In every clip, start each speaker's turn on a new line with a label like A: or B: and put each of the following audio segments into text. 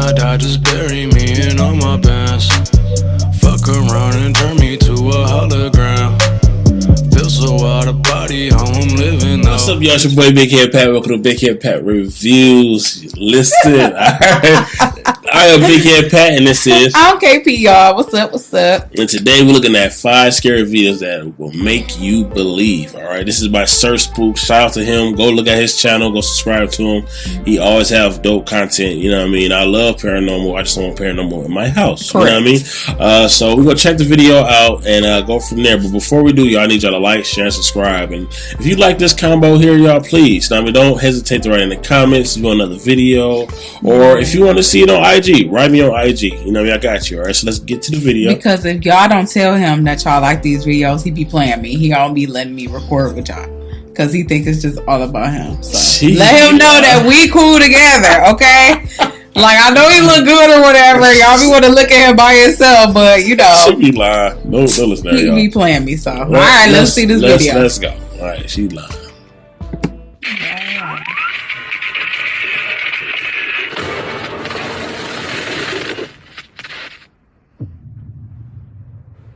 A: I die, just bury me in all my pants. Fuck around and turn me to a hologram. Feel so out of body, how I'm living now.
B: What's up, y'all? It's your boy Big Head Pat. Welcome to Big Head Pat Reviews. Listen, I am Big Head Pat, and this is...
C: I'm KP, y'all. What's up? What's up?
B: And today we're looking at 5 scary videos that will make you believe. Alright, this is by Sir Spooks. Shout out to him. Go look at his channel. Go subscribe to him. He always have dope content. You know what I mean? I love paranormal. I just don't want paranormal in my house. Correct. You know what I mean? So we're going to check the video out and go from there. But before we do, y'all, I need y'all to like, share, and subscribe. And if you like this combo here, y'all, please. I mean, don't hesitate to write in the comments if you want another video. Or if you want to see it on IG, write me on IG. You know what I mean? I got you. Alright, so let's get to the video.
C: Because if y'all don't tell him that y'all like these videos, he be playing me. He gonna be letting me record with y'all. Because he thinks it's just all about him. So let him know that we cool together, okay? Like, I know he look good or whatever. Y'all be want to look at him by yourself, but you know.
B: She be lying. Don't listen to her, y'all.
C: He be playing me, so. Alright, let's see this video.
B: Let's go. Alright, she lying.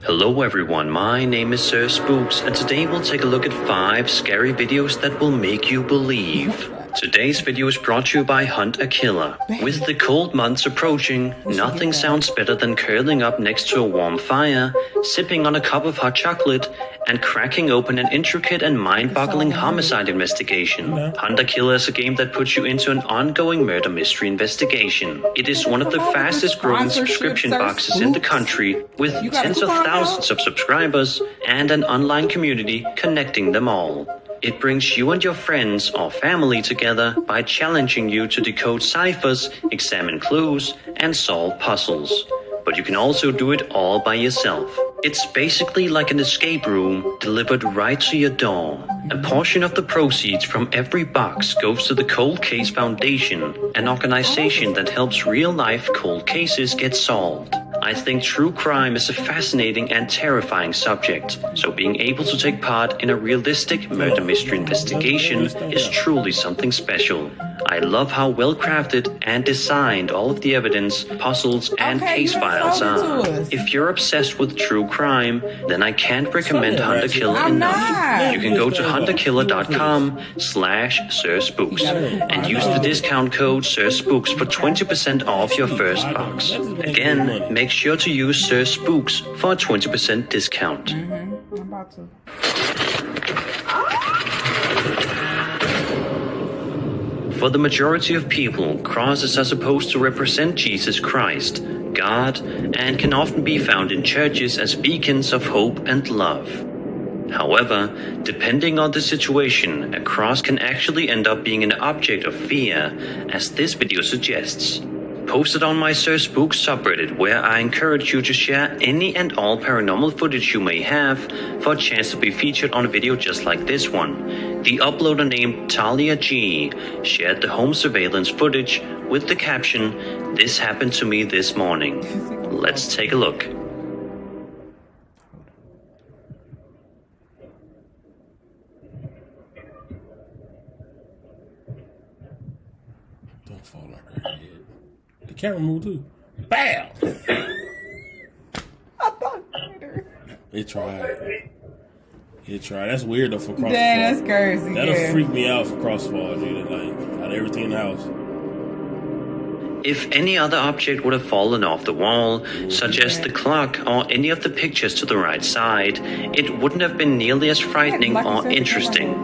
D: Hello everyone, my name is Sir Spooks, and today we'll take a look at 5 scary videos that will make you believe. Today's video is brought to you by Hunt a Killer. With the cold months approaching, nothing sounds better than curling up next to a warm fire, sipping on a cup of hot chocolate, and cracking open an intricate and mind-boggling homicide investigation. Hunt a Killer is a game that puts you into an ongoing murder mystery investigation. It is one of the fastest growing subscription boxes in the country, with tens of thousands of subscribers and an online community connecting them all. It brings you and your friends or family together by challenging you to decode ciphers, examine clues, and solve puzzles. But you can also do it all by yourself. It's basically like an escape room delivered right to your door. A portion of the proceeds from every box goes to the Cold Case Foundation, an organization that helps real-life cold cases get solved. I think true crime is a fascinating and terrifying subject, so being able to take part in a realistic murder mystery investigation is truly something special. I love how well crafted and designed all of the evidence, puzzles, and case files are. If you're obsessed with true crime, then I can't recommend Hunt a Killer enough. You can go to huntakiller.com/Sir Spooks and use the discount code Sir Spooks for 20% off your first box. Again, make sure to use Sir Spooks for a 20% discount.
C: I'm about to.
D: For the majority of people, crosses are supposed to represent Jesus Christ, God, and can often be found in churches as beacons of hope and love. However, depending on the situation, a cross can actually end up being an object of fear, as this video suggests. Posted on my Sir Spooks subreddit, where I encourage you to share any and all paranormal footage you may have for a chance to be featured on a video just like this one. The uploader named Talia G shared the home surveillance footage with the caption, "This happened to me this morning." Let's take a look.
B: Don't fall on her head. The camera moved too. Bam!
C: I thought
B: It tried. It tried. That's weird though for crossfall.
C: Dang, that's crazy.
B: That'll freak me out for crossfall, dude. Like, out of everything in the house.
D: If any other object would have fallen off the wall, such as the clock or any of the pictures to the right side, it wouldn't have been nearly as frightening or interesting.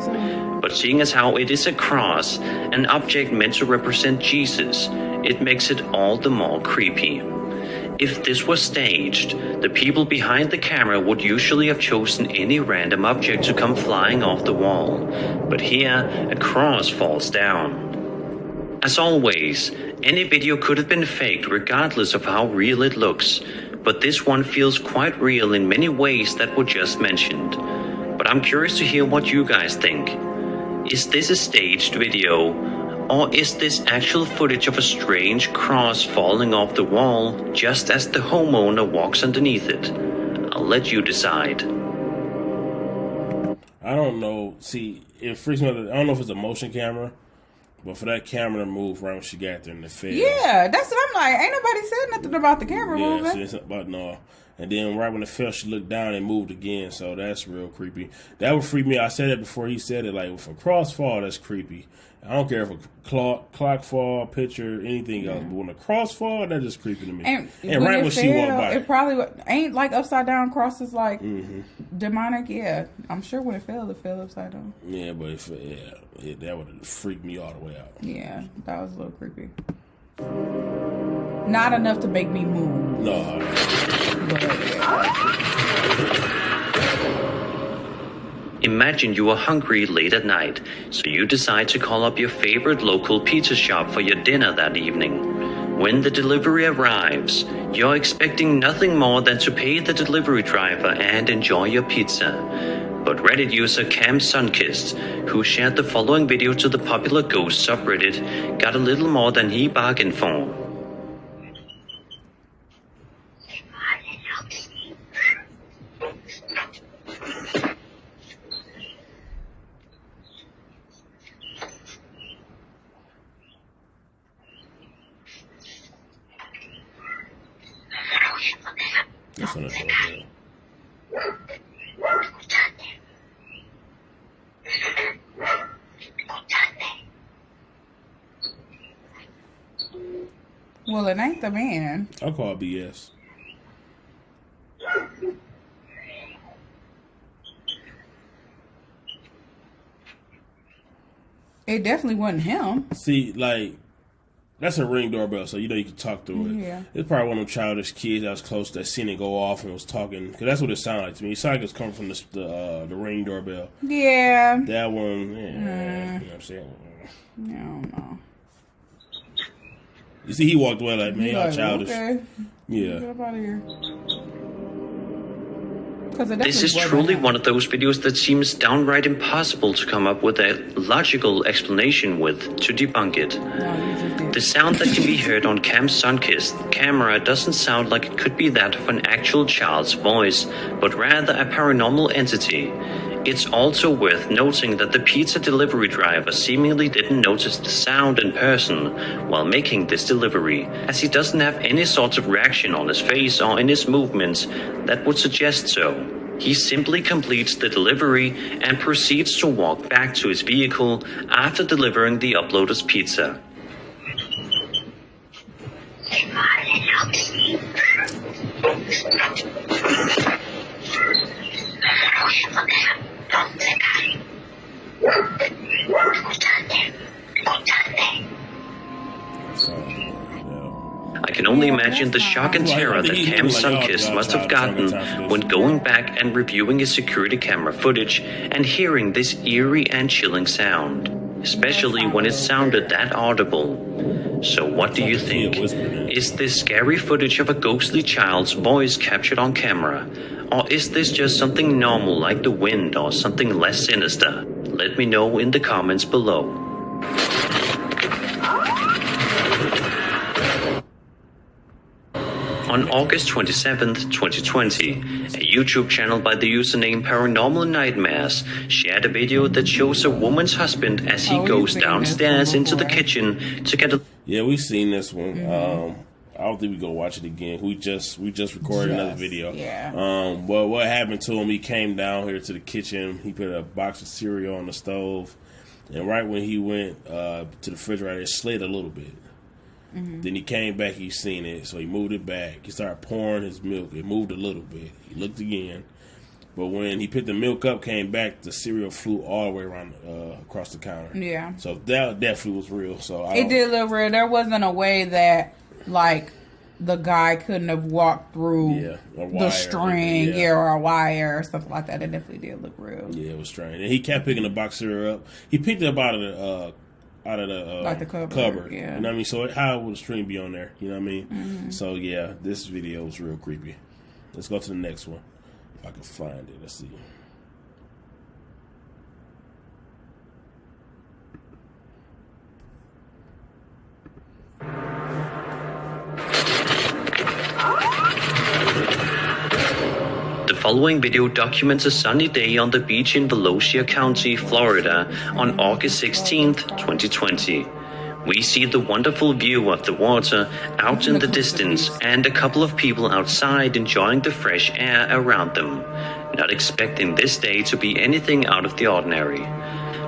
D: But seeing as how it is a cross, an object meant to represent Jesus, it makes it all the more creepy. If this was staged, the people behind the camera would usually have chosen any random object to come flying off the wall. But here, a cross falls down. As always, any video could have been faked regardless of how real it looks, but this one feels quite real in many ways that were just mentioned. But I'm curious to hear what you guys think. Is this a staged video? Or is this actual footage of a strange cross falling off the wall just as the homeowner walks underneath it? I'll let you decide.
B: I don't know. See, it freaks me out. I don't know if it's a motion camera, But for that camera to move right when she got there and it fell.
C: Yeah, that's what I'm like. Ain't nobody said nothing about the camera moving.
B: Yeah, but no. And then right when it fell, she looked down and moved again. So that's real creepy. That would freak me out. I said that before he said it. Like, if a cross fall, that's creepy. I don't care if a clock fall, picture, anything else. But when a cross fall, that's just creepy to me.
C: And
B: right when she walked by.
C: It probably ain't like upside down crosses like demonic. Yeah, I'm sure when it fell upside down.
B: Yeah, but that would have freaked me all the way out.
C: Yeah, that was a little creepy. Not enough to make me move.
B: No.
D: Imagine you are hungry late at night, so you decide to call up your favorite local pizza shop for your dinner that evening. When the delivery arrives, you're expecting nothing more than to pay the delivery driver and enjoy your pizza. But Reddit user camsunkist, who shared the following video to the popular ghost subreddit, got a little more than he bargained for.
B: That's on the doorbell.
C: Well, it ain't the man.
B: I'll call BS.
C: It definitely wasn't him.
B: See, like, that's a Ring doorbell, so you know you can talk through it.
C: Yeah.
B: It's probably one of them childish kids that was close that seen it go off and was talking. Because that's what it sounded like to me. It sounded like it was coming from the Ring doorbell.
C: Yeah.
B: That one, you know what I'm saying?
C: I don't know.
B: You see, he walked away like, man, y'all
C: Like,
B: childish.
C: okay.
B: Yeah.
C: Get up out of here.
D: This is truly one of those videos that seems downright impossible to come up with a logical explanation with to debunk it. The sound that can be heard on Cam's Sunkist camera doesn't sound like it could be that of an actual child's voice, but rather a paranormal entity. It's also worth noting that the pizza delivery driver seemingly didn't notice the sound in person while making this delivery, as he doesn't have any sort of reaction on his face or in his movements that would suggest so. He simply completes the delivery and proceeds to walk back to his vehicle after delivering the uploader's pizza. I can only imagine the shock and terror that Cam Sunkist must have gotten when going back and reviewing his security camera footage and hearing this eerie and chilling sound, especially when it sounded that audible. So what do you think? Is this scary footage of a ghostly child's voice captured on camera? Or is this just something normal like the wind or something less sinister? Let me know in the comments below. On August 27th, 2020, a YouTube channel by the username Paranormal Nightmares shared a video that shows a woman's husband as he goes downstairs into the kitchen to get a...
B: Yeah, we've seen this one. I don't think we're gonna watch it again. We just recorded another video.
C: Yeah.
B: Well, what happened to him? He came down here to the kitchen. He put a box of cereal on the stove, and right when he went to the refrigerator, it slid a little bit. Mm-hmm. Then he came back. He seen it, so he moved it back. He started pouring his milk. It moved a little bit. He looked again, but when he picked the milk up, came back, the cereal flew all the way around across the counter. Yeah. So that definitely was real. So it did look real.
C: There wasn't a way that like the guy couldn't have walked through the string or a wire or something like that. It definitely did look real.
B: Yeah, it was strange. And he kept picking the box cereal up. He picked it up out of the like the cupboard. Yeah. You know what I mean? So how would the string be on there? You know what I mean? Mm-hmm. So yeah, this video was real creepy. Let's go to the next one. If I can find it. Let's see.
D: The following video documents a sunny day on the beach in Volusia County, Florida on August 16th, 2020. We see the wonderful view of the water out in the distance and a couple of people outside enjoying the fresh air around them, not expecting this day to be anything out of the ordinary.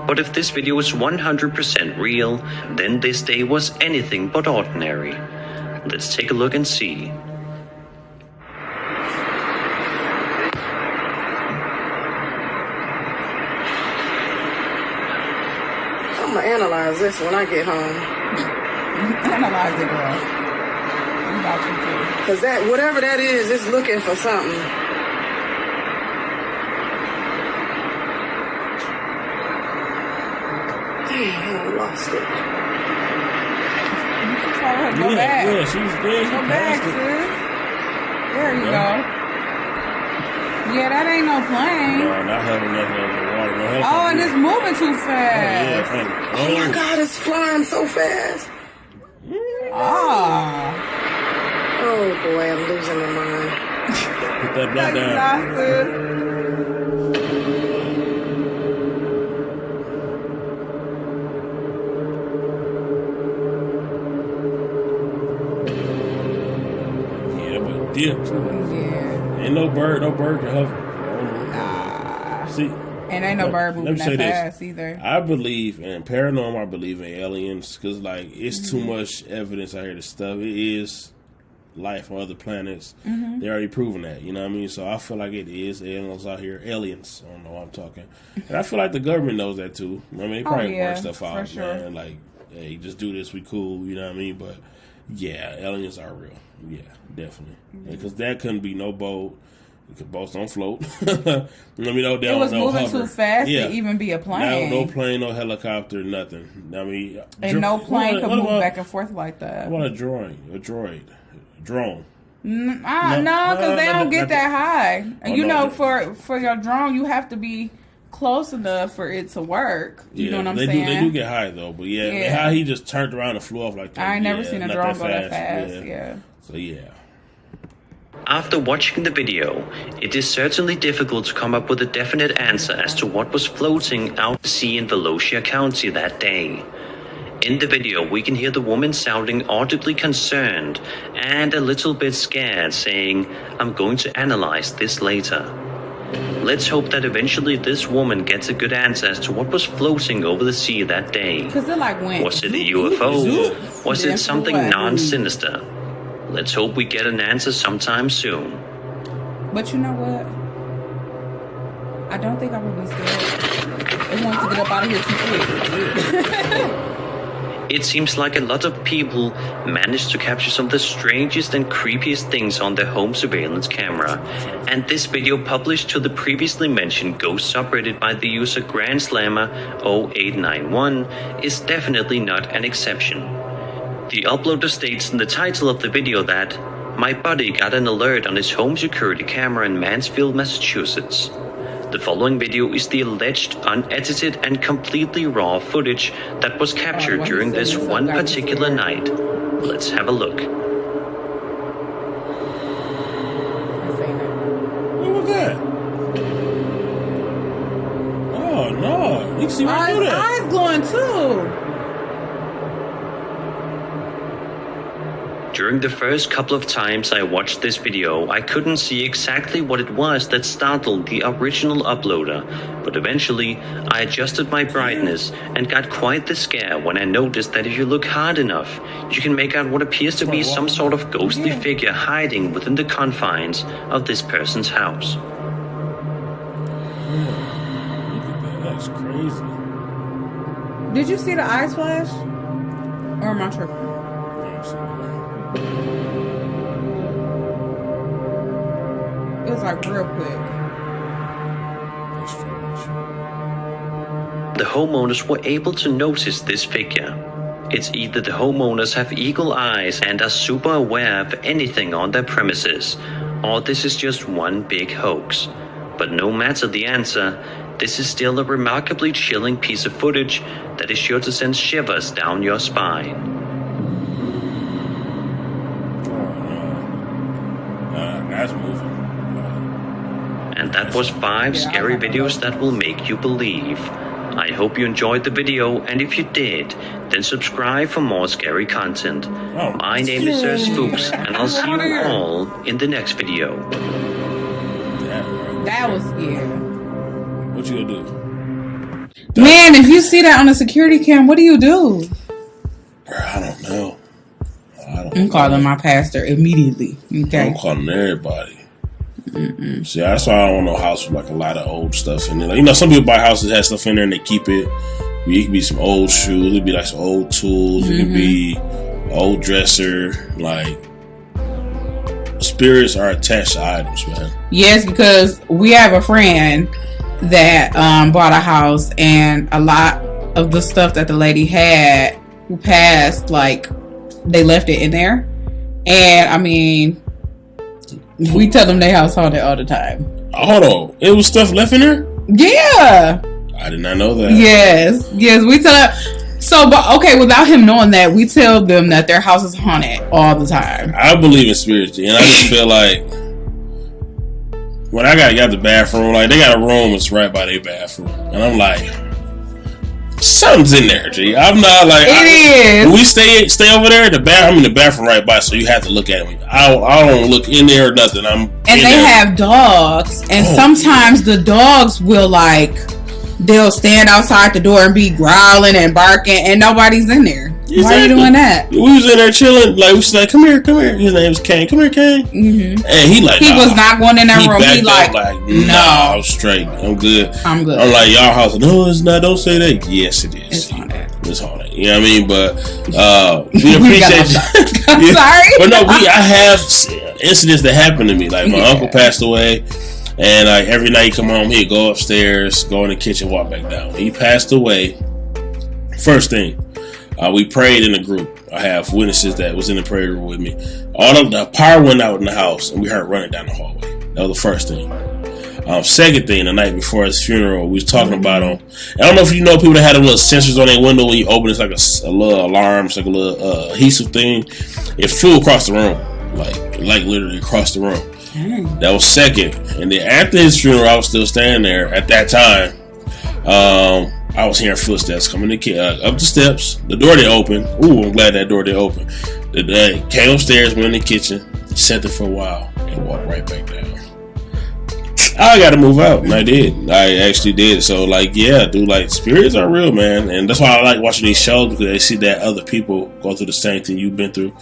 D: But if this video is 100% real, then this day was anything but ordinary. Let's take a look and see.
E: I'm gonna analyze this when I get home.
C: Analyze it, girl. I'm about to too.
E: Cause that, whatever that is, it's looking for something. Damn, I lost it.
C: You can follow her. Go back.
B: Yeah, she's there.
C: Go back, sis. There you go. Yeah, that ain't no plane.
B: No, not having nothing in the water. No helicopter.
C: Oh, and it's moving too fast.
E: Oh my God, it's flying so fast.
C: Ah.
E: Oh boy, I'm losing my mind.
B: Put that block down. Yeah, but dip too.
C: Yeah.
B: Ain't no bird can hover.
C: Nah.
B: See,
C: And ain't no bird moving
B: let me
C: that
B: say
C: fast
B: this.
C: either.
B: I believe in paranormal. I believe in aliens because, like, it's too much evidence out here to stuff. It is life on other planets. They already proven that. You know what I mean? So I feel like it is aliens out here. Aliens. I don't know what I'm talking. And I feel like the government knows that too. I mean, they probably work stuff out,
C: sure.
B: man. Like, hey, just do this. We cool. You know what I mean? But yeah, aliens are real. Yeah, definitely. Because that couldn't be no boat. Because boats don't float. Let me know.
C: It was moving
B: hover.
C: too fast to even be a plane.
B: No plane, no helicopter, nothing. I mean,
C: and no plane could move back and forth like that.
B: What a droid, drone.
C: No, because they don't get that high. And you know,
B: no.
C: for your drone, you have to be close enough for it to work. You know what I'm saying?
B: They do get high though, but how he just turned around and flew off like that.
C: I ain't never seen a drone go that fast. Yeah.
B: So yeah.
D: After watching the video, it is certainly difficult to come up with a definite answer as to what was floating out to sea in Volusia County that day. In the video, we can hear the woman sounding audibly concerned and a little bit scared, saying, "I'm going to analyze this later." Let's hope that eventually this woman gets a good answer as to what was floating over the sea that day.
C: Because it like went.
D: Was it a UFO? Was it something non-sinister? Let's hope we get an answer sometime soon.
C: But you know what? I don't think I would be scared. It wants to get up out of here too quick.
D: It seems like a lot of people managed to capture some of the strangest and creepiest things on their home surveillance camera. And this video, published to the previously mentioned ghost subreddit by the user GrandSlammer0891, is definitely not an exception. The uploader states in the title of the video that "My buddy got an alert on his home security camera in Mansfield, Massachusetts." The following video is the alleged unedited and completely raw footage that was captured during this one particular night. Let's have a look.
B: What was that? Oh no! You can see right through that.
C: His eyes glowing too.
D: During the first couple of times I watched this video, I couldn't see exactly what it was that startled the original uploader, but eventually I adjusted my brightness and got quite the scare when I noticed that if you look hard enough, you can make out what appears to be some sort of ghostly figure hiding within the confines of this person's house.
B: That's crazy.
C: Did you see the eyes flash? Or am I tripping? It was like real quick.
D: The homeowners were able to notice this figure. It's either the homeowners have eagle eyes and are super aware of anything on their premises, or this is just one big hoax. But no matter the answer, this is still a remarkably chilling piece of footage that is sure to send shivers down your spine.
B: That's moving.
D: that was 5 scary videos that will make you believe. I hope you enjoyed the video, and if you did, then subscribe for more scary content. My name is Sir Spooks, and I'll see you all in the next video.
C: That was scary.
B: What you gonna do?
C: Man, if you see that on a security cam, what do you do?
B: Bro, I don't know.
C: I'm calling my pastor immediately. Okay.
B: I'm calling everybody. See, that's why I don't want no house with like a lot of old stuff in it. Like, you know, some people buy houses that have stuff in there and they keep it. It could be some old shoes. It could be like some old tools. It could be an old dresser. Like, spirits are attached to items, man.
C: Yes, because we have a friend that bought a house, and a lot of the stuff that the lady had who passed, like, they left it in there. And I mean, we tell them they house haunted all the time.
B: Hold on, it was stuff left in there?
C: Yeah,
B: I did not know that.
C: Yes, we tell them. So, but okay, without him knowing that, we tell them that their house is haunted all the time.
B: I believe in spirits, and I just feel like when I got the bathroom, like they got a room that's right by their bathroom, and I'm like, something's in there, G. I'm not like
C: it is.
B: We stay over there. The bathroom right by, so you have to look at me. I don't look in there or nothing. And
C: they have dogs, and sometimes the dogs will they'll stand outside the door and be growling and barking, and nobody's in there. Exactly. Why are you doing that?
B: We was in there chilling, like we was like, come here. His name was Kane. Come here, Kane.
C: Mm-hmm.
B: And he
C: was not going in that room. He like,
B: nah, I'm straight. I'm good.
C: I'm good.
B: I'm like, y'all house. No, it's not. Don't say that. Yes, it is.
C: It's haunted.
B: It's haunted. You know what I mean? But we appreciate you.
C: I'm sorry.
B: But no, I have incidents that happen to me. Like my uncle passed away. And like every night he come home, he'd go upstairs, go in the kitchen, walk back down. He passed away. First thing, we prayed in a group. I have witnesses that was in the prayer group with me. All of the power went out in the house, and we heard running down the hallway. That was the first thing. Second thing, the night before his funeral, we was talking about him. I don't know if you know people that had a little sensors on their window when you open it's like a little alarm, it's like a little adhesive thing. It flew across the room, like literally across the room. That was second. And then after his funeral, I was still standing there. At that time, I was hearing footsteps coming up the steps. The door didn't open. Ooh, I'm glad that door didn't open. They came upstairs, went in the kitchen, sat there for a while, and walked right back down. I got to move out, and I did. I actually did. So, dude, spirits are real, man. And that's why I like watching these shows, because they see that other people go through the same thing you've been through.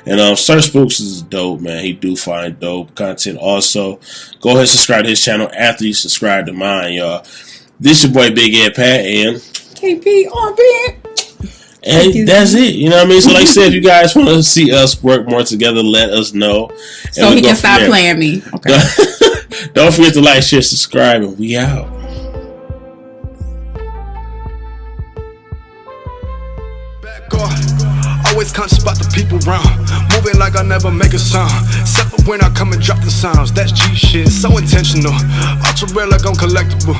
B: And Sir Spooks is dope, man. He do find dope content. Also, go ahead and subscribe to his channel after you subscribe to mine, y'all. This your boy Big Ed Pat and
C: KP on bed.
B: And that's it. You know what I mean? So like I said, if you guys want to see us work more together, let us know.
C: So he can stop playing me. Okay.
B: Don't forget to like, share, subscribe, and we out.
F: Always conscious about the people around. Moving like I never make a sound. Except for when I come and drop the sounds. That's G shit, so intentional. Ultra rare like I'm collectible.